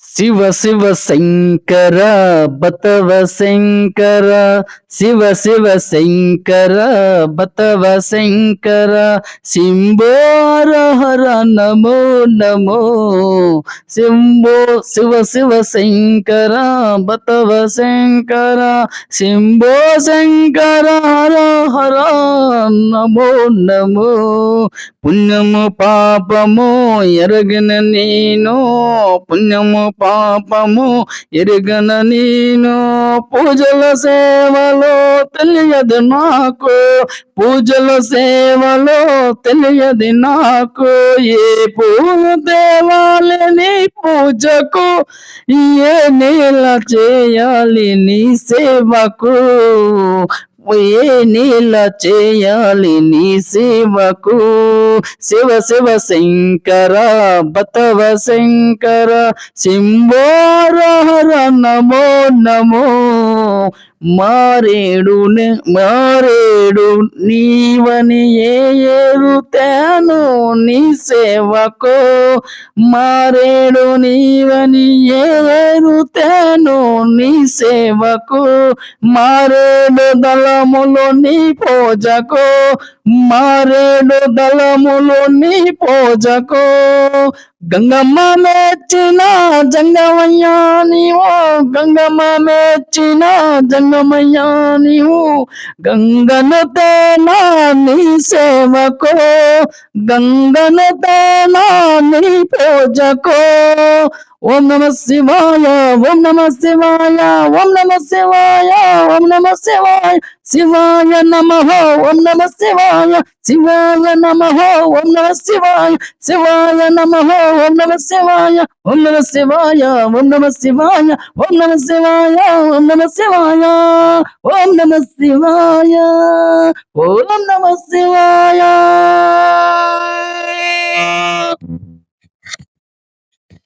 శివ శివ శంకర బతవ శంకర శివ శివ శంకర బతవ శంకర శంభో హర హర నమో నమో శంభో శివ శివ శంకర బతవ శంకర శంభో శంకర హర హర నమో నమో పుణ్యము పాపము ఎరగిన నేను పుణ్యము పాపము ఎరగన నేను పూజల సేవలో తెలియదు నాకు పూజల సేవలో తెలియదు నాకు ఏ పూలు తేవాలి నీ పూజకు ఏ నేల చేయాలి నీ సేవకు ఏ నీల చేయాలి నీ సేవకు శివ శివ శంకర బతవ శంకర శంభో హర నమో నమో మారేడు నీవని ఏరుతాను నీ సేవకు మారేడు నీవని ఏరుతాను నీ సేవకు మారేడు దళములు నీ పూజకు మారేడు దళములు నీ పూజకు గంగమ్మ మెచ్చిన జంగమయ్య నీవు గంగమ్మ మెచ్చిన జంగమయ్య నీవు గంగను తేనా నీ సేవకు గంగను తేనా నీ పూజకు ఓం నమ శివాయ ఓం నమ శివాయ ఓం నమ శివాయ ఓం నమ శివాయ శివాయ నమః ఓం నమ శివాయ శివాయ నమః ఓం నమ శివాయ శివాయ నమః ఓం నమ శివాయ ఓం నమ శివాయ ఓం నమ శివాయ ఓం నమ శివాయ ఓం నమ శివాయ ఓం నమ శివాయ ఓం నమ శివాయ